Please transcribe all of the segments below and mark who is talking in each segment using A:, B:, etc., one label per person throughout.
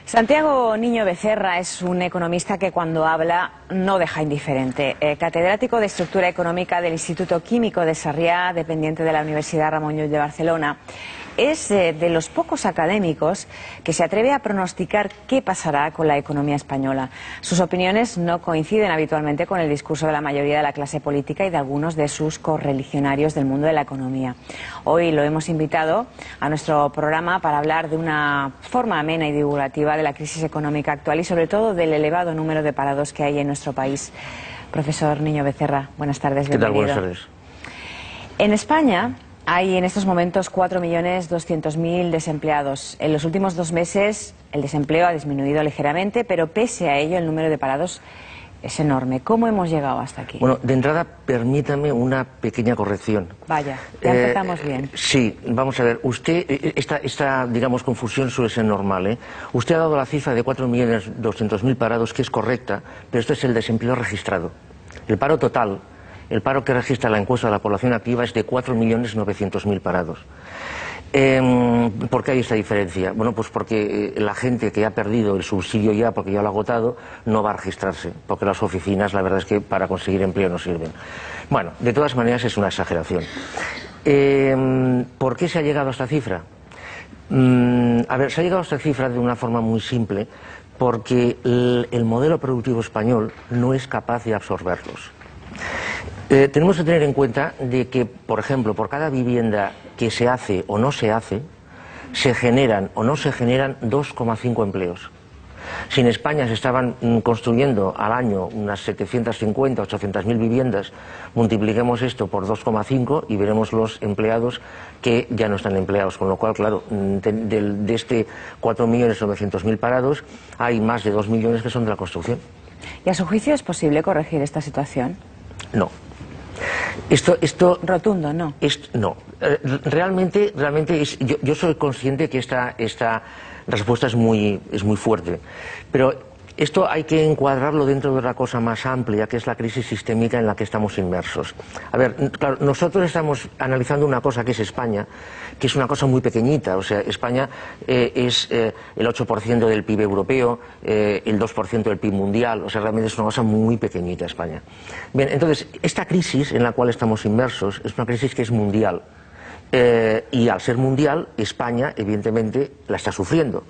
A: Santiago Niño Becerra es un economista que cuando habla no deja indiferente. Catedrático de Estructura Económica del Instituto Químico de Sarriá, dependiente de la Universidad Ramon Llull de Barcelona. Es de los pocos académicos que se atreve a pronosticar qué pasará con la economía española. Sus opiniones no coinciden habitualmente con el discurso de la mayoría de la clase política y de algunos de sus correligionarios del mundo de la economía. Hoy lo hemos invitado a nuestro programa para hablar de una forma amena y divulgativa de la crisis económica actual y sobre todo del elevado número de parados que hay en nuestro país. Profesor Niño Becerra, buenas tardes, bienvenido.
B: ¿Qué tal? Buenas tardes.
A: En España hay en estos momentos 4.200.000 desempleados. En los últimos 2 meses el desempleo ha disminuido ligeramente, pero pese a ello el número de parados es enorme. ¿Cómo hemos llegado hasta aquí?
B: Bueno, de entrada, permítame una pequeña corrección.
A: Vaya, ya empezamos bien.
B: Sí, vamos a ver. Usted, esta digamos, confusión suele ser normal, ¿eh? Usted ha dado la cifra de 4.200.000 parados, que es correcta, pero esto es el desempleo registrado. El paro total, el paro que registra la encuesta de la población activa es de 4.900.000 parados. ¿Por qué hay esta diferencia? Bueno, pues porque la gente que ha perdido el subsidio ya, porque ya lo ha agotado, no va a registrarse, porque las oficinas, la verdad es que para conseguir empleo no sirven. Bueno, de todas maneras es una exageración. ¿Por qué se ha llegado a esta cifra? A ver, se ha llegado a esta cifra de una forma muy simple, porque el modelo productivo español no es capaz de absorberlos. Tenemos que tener en cuenta de que, por ejemplo, por cada vivienda que se hace o no se hace, se generan o no se generan 2,5 empleos. Si en España se estaban construyendo al año unas 750, 800.000 viviendas, multipliquemos esto por 2,5 y veremos los empleados que ya no están empleados. Con lo cual, claro, de este 4.900.000 parados, hay más de 2 millones que son de la construcción.
A: ¿Y a su juicio es posible corregir esta situación?
B: No. Esto
A: rotundo, ¿no?
B: No. Realmente yo soy consciente que esta respuesta es muy fuerte, pero esto hay que encuadrarlo dentro de otra cosa más amplia, que es la crisis sistémica en la que estamos inmersos. A ver, claro, nosotros estamos analizando una cosa que es España, que es una cosa muy pequeñita. O sea, España es el 8% del PIB europeo, el 2% del PIB mundial. O sea, realmente es una cosa muy pequeñita España. Bien, entonces, esta crisis en la cual estamos inmersos es una crisis que es mundial. Y al ser mundial, España, evidentemente, la está sufriendo.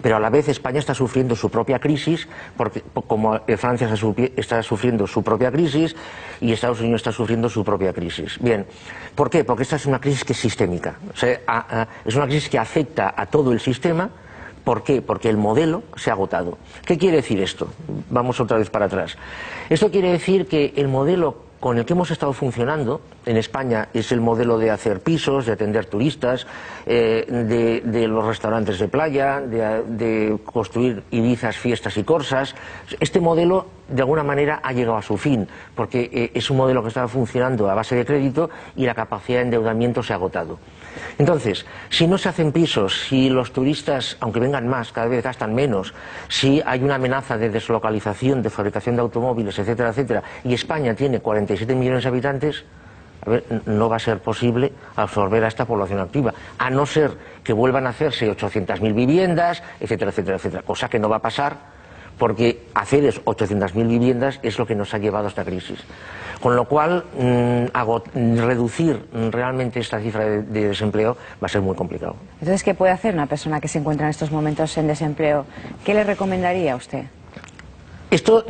B: Pero a la vez España está sufriendo su propia crisis, porque como Francia está sufriendo su propia crisis y Estados Unidos está sufriendo su propia crisis. Bien, ¿por qué? Porque esta es una crisis que es sistémica. O sea, es una crisis que afecta a todo el sistema. ¿Por qué? Porque el modelo se ha agotado. ¿Qué quiere decir esto? Vamos otra vez para atrás. Esto quiere decir que el modelo con el que hemos estado funcionando en España es el modelo de hacer pisos, de atender turistas, de los restaurantes de playa, de construir Ibizas, fiestas y corsas. Este modelo de alguna manera ha llegado a su fin, porque es un modelo que estaba funcionando a base de crédito y la capacidad de endeudamiento se ha agotado. Entonces, si no se hacen pisos, si los turistas, aunque vengan más, cada vez gastan menos, si hay una amenaza de deslocalización, de fabricación de automóviles, etcétera, etcétera, y España tiene 47 millones de habitantes, a ver, no va a ser posible absorber a esta población activa, a no ser que vuelvan a hacerse 800.000 viviendas, etcétera, etcétera, etcétera, cosa que no va a pasar, porque hacer 800.000 viviendas es lo que nos ha llevado a esta crisis. Con lo cual, reducir realmente esta cifra de desempleo va a ser muy complicado.
A: Entonces, ¿qué puede hacer una persona que se encuentra en estos momentos en desempleo? ¿Qué le recomendaría a usted?
B: Esto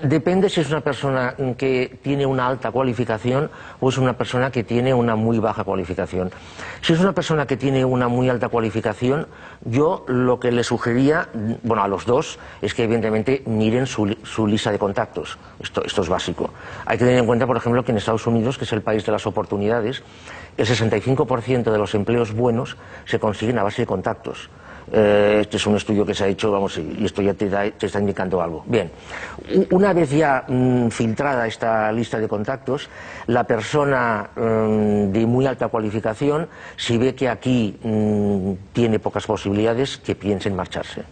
B: depende si es una persona que tiene una alta cualificación o es una persona que tiene una muy baja cualificación. Si es una persona que tiene una muy alta cualificación, yo lo que le sugeriría, bueno, a los dos, es que evidentemente miren su lista de contactos. Esto es básico. Hay que tener en cuenta, por ejemplo, que en Estados Unidos, que es el país de las oportunidades, el 65% de los empleos buenos se consiguen a base de contactos. Este es un estudio que se ha hecho, vamos, y esto ya te está indicando algo. Bien, una vez ya filtrada esta lista de contactos, la persona de muy alta cualificación, si ve que aquí tiene pocas posibilidades, que piense en marcharse.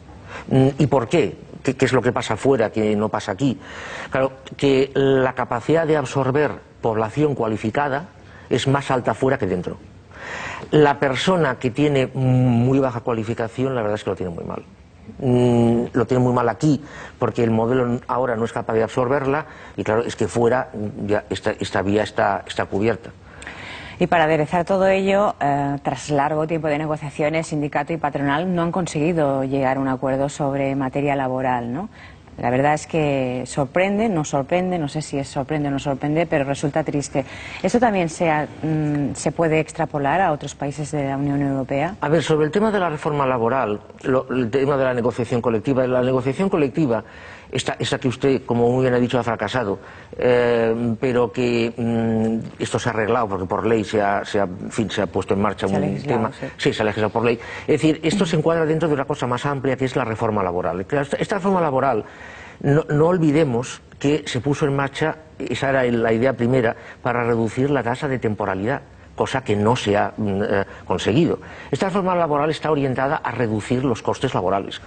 B: ¿Y por qué? ¿Qué es lo que pasa afuera que no pasa aquí? Claro, que la capacidad de absorber población cualificada es más alta fuera que dentro. La persona que tiene muy baja cualificación, la verdad es que lo tiene muy mal. lo tiene muy mal aquí porque el modelo ahora no es capaz de absorberla y claro, es que fuera ya esta vía está cubierta.
A: Y para aderezar todo ello, tras largo tiempo de negociaciones, sindicato y patronal no han conseguido llegar a un acuerdo sobre materia laboral, ¿no? La verdad es que sorprende, no sé si es sorprende o no sorprende, pero resulta triste. ¿Eso también se puede extrapolar a otros países de la Unión Europea?
B: A ver, sobre el tema de la reforma laboral, el tema de la negociación colectiva, esta que usted, como muy bien ha dicho, ha fracasado, pero que esto se ha arreglado porque por ley se ha puesto en marcha un tema. Sí, se ha legislado por ley. Es decir, esto se encuadra dentro de una cosa más amplia que es la reforma laboral. Esta reforma laboral, no olvidemos que se puso en marcha, esa era la idea primera, para reducir la tasa de temporalidad, cosa que no se ha conseguido. Esta reforma laboral está orientada a reducir los costes laborales,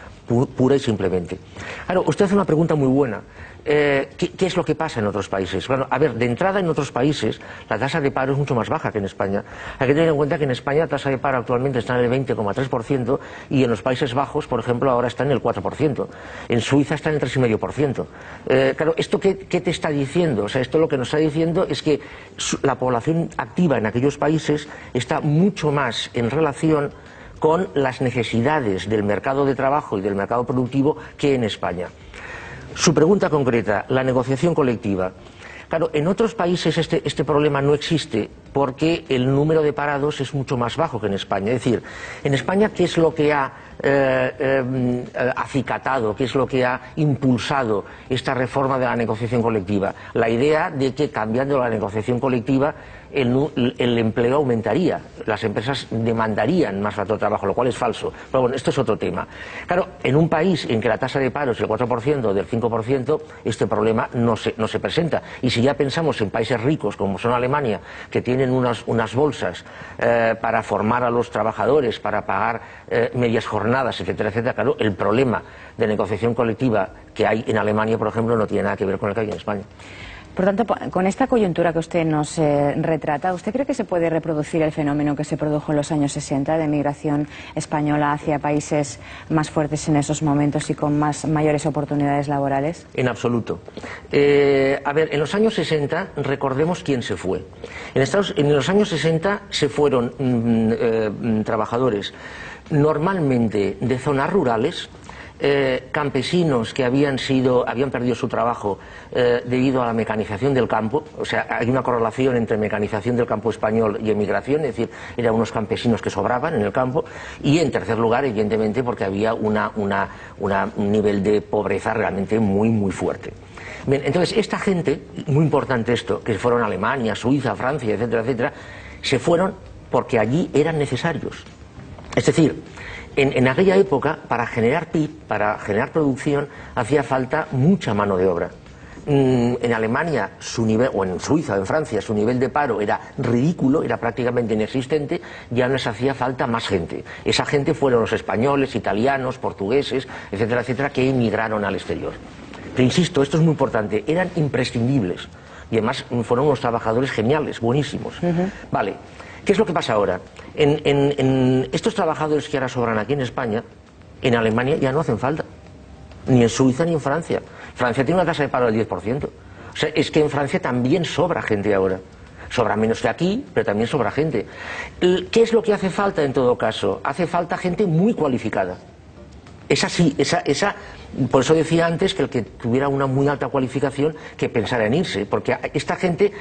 B: pura y simplemente. Claro, usted hace una pregunta muy buena. ¿Qué es lo que pasa en otros países? Bueno, a ver, de entrada en otros países la tasa de paro es mucho más baja que en España. Hay que tener en cuenta que en España la tasa de paro actualmente está en el 20,3% y en los Países Bajos, por ejemplo, ahora está en el 4%. En Suiza está en el 3,5%. Claro, ¿esto qué te está diciendo? O sea, esto lo que nos está diciendo es que la población activa en aquellos países está mucho más en relación con las necesidades del mercado de trabajo y del mercado productivo que en España. Su pregunta concreta, la negociación colectiva. Claro, en otros países este problema no existe porque el número de parados es mucho más bajo que en España. Es decir, en España, ¿qué es lo que ha acicatado, qué es lo que ha impulsado esta reforma de la negociación colectiva? La idea de que cambiando la negociación colectiva el empleo aumentaría, las empresas demandarían más rato de trabajo, lo cual es falso. Pero bueno, esto es otro tema. Claro, en un país en que la tasa de paro es el 4% o del 5%, este problema no se presenta. Y si ya pensamos en países ricos como son Alemania, que tienen unas bolsas para formar a los trabajadores, para pagar medias jornadas, etcétera, etcétera, claro, el problema de negociación colectiva que hay en Alemania, por ejemplo, no tiene nada que ver con el que hay en España.
A: Por tanto, con esta coyuntura que usted nos retrata, ¿usted cree que se puede reproducir el fenómeno que se produjo en los años 60 de migración española hacia países más fuertes en esos momentos y con mayores oportunidades laborales?
B: En absoluto. A ver, en los años 60, recordemos quién se fue. En los años 60 se fueron trabajadores normalmente de zonas rurales, campesinos que habían perdido su trabajo debido a la mecanización del campo. O sea, hay una correlación entre mecanización del campo español y emigración, es decir, eran unos campesinos que sobraban en el campo, y en tercer lugar, evidentemente, porque había un nivel de pobreza realmente muy, muy fuerte. Bien, entonces, esta gente, muy importante esto, que fueron a Alemania, Suiza, Francia, etcétera, etcétera, se fueron porque allí eran necesarios. Es decir, en aquella época, para generar PIB, para generar producción, hacía falta mucha mano de obra. En Alemania, o en Suiza o en Francia, su nivel de paro era ridículo, era prácticamente inexistente, ya les hacía falta más gente. Esa gente fueron los españoles, italianos, portugueses, etcétera, etcétera, que emigraron al exterior. Pero insisto, esto es muy importante, eran imprescindibles. Y además fueron unos trabajadores geniales, buenísimos. Vale. ¿Qué es lo que pasa ahora? En estos trabajadores que ahora sobran aquí en España, en Alemania ya no hacen falta. Ni en Suiza ni en Francia. Francia tiene una tasa de paro del 10%. O sea, es que en Francia también sobra gente ahora. Sobra menos que aquí, pero también sobra gente. ¿Qué es lo que hace falta en todo caso? Hace falta gente muy cualificada. Por eso decía antes que el que tuviera una muy alta cualificación que pensara en irse, porque esta gente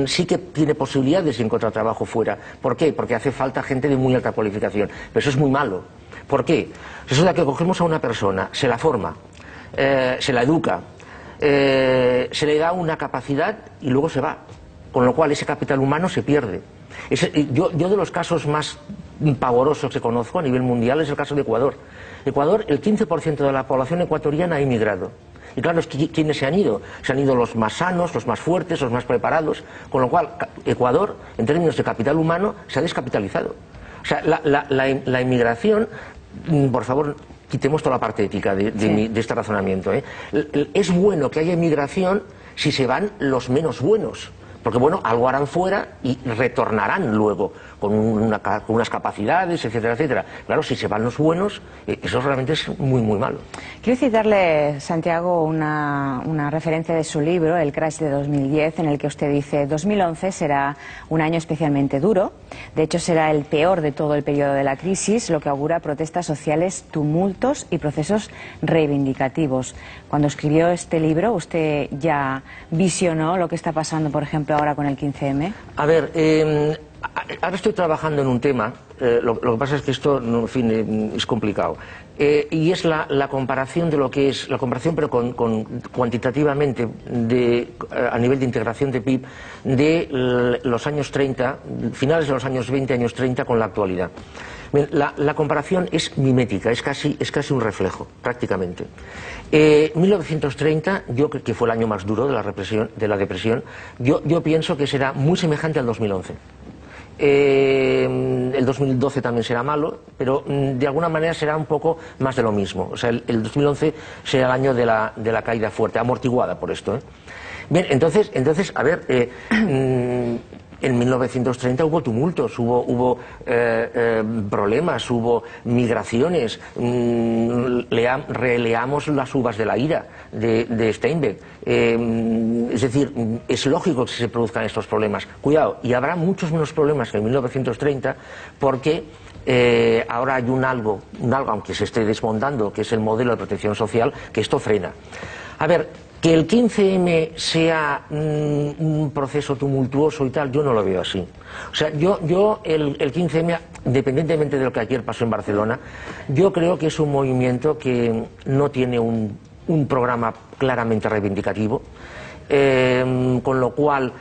B: sí que tiene posibilidades de encontrar trabajo fuera. ¿Por qué? Porque hace falta gente de muy alta cualificación, pero eso es muy malo. ¿Por qué? Resulta que cogemos a una persona, se la forma, se la educa, se le da una capacidad y luego se va, con lo cual ese capital humano se pierde. Yo de los casos más pavorosos que conozco a nivel mundial es el caso de Ecuador. Ecuador, el 15% de la población ecuatoriana ha emigrado. Y claro, ¿quiénes se han ido? Se han ido los más sanos, los más fuertes, los más preparados, con lo cual Ecuador, en términos de capital humano, se ha descapitalizado. O sea, la inmigración, por favor, quitemos toda la parte ética de este razonamiento, ¿eh? Es bueno que haya inmigración si se van los menos buenos. porque bueno, algo harán fuera y retornarán luego con unas capacidades, etcétera, etcétera. Claro, si se van los buenos, eso realmente es muy, muy malo.
A: Quiero citarle, Santiago, una referencia de su libro, El Crash de 2010, en el que usted dice: 2011 será un año especialmente duro, de hecho será el peor de todo el periodo de la crisis, lo que augura protestas sociales, tumultos y procesos reivindicativos. Cuando escribió este libro, ¿usted ya visionó lo que está pasando, por ejemplo, ahora con el 15M?
B: A ver, ahora estoy trabajando en un tema, lo que pasa es que esto, en fin, es complicado, y es la comparación de lo que es, la comparación pero cuantitativamente a nivel de integración de PIB de los años 30, finales de los años 20, años 30 con la actualidad. Bien, la comparación es mimética, es casi un reflejo, prácticamente. 1930, que fue el año más duro de la depresión, yo pienso que será muy semejante al 2011. El 2012 también será malo, pero de alguna manera será un poco más de lo mismo. O sea, el 2011 será el año de la caída fuerte, amortiguada por esto, ¿eh? Bien, entonces a ver, en 1930 hubo tumultos, hubo problemas, hubo migraciones. Releamos Las uvas de la ira de Steinbeck. Es decir, es lógico que se produzcan estos problemas. Cuidado, y habrá muchos menos problemas que en 1930 porque ahora hay un algo, aunque se esté desmontando, que es el modelo de protección social, que esto frena. A ver, que el 15M sea un proceso tumultuoso y tal, yo no lo veo así. O sea, yo el 15M, independientemente de lo que ayer pasó en Barcelona, yo creo que es un movimiento que no tiene un programa claramente reivindicativo, con lo cual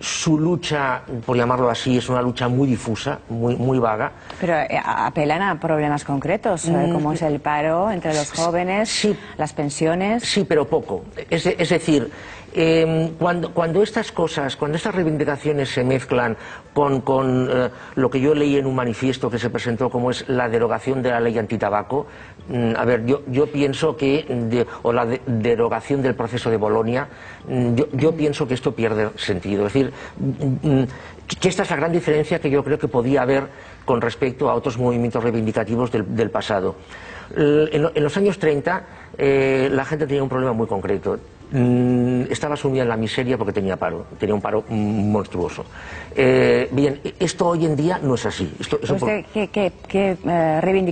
B: su lucha, por llamarlo así, es una lucha muy difusa, muy vaga.
A: Pero apelan a problemas concretos, como es el paro entre los jóvenes,
B: sí,
A: las pensiones. Sí,
B: pero poco. Es decir, cuando estas cosas, cuando estas reivindicaciones se mezclan con lo que yo leí en un manifiesto que se presentó como es la derogación de la ley antitabaco, a ver, yo pienso que, o la derogación del proceso de Bolonia, yo pienso que esto pierde sentido. Es decir, que esta es la gran diferencia que yo creo que podía haber con respecto a otros movimientos reivindicativos del pasado. En los años 30 la gente tenía un problema muy concreto. Estaba sumida en la miseria porque tenía un paro monstruoso. Bien, esto hoy en día no es así.
A: ¿Qué reivindicación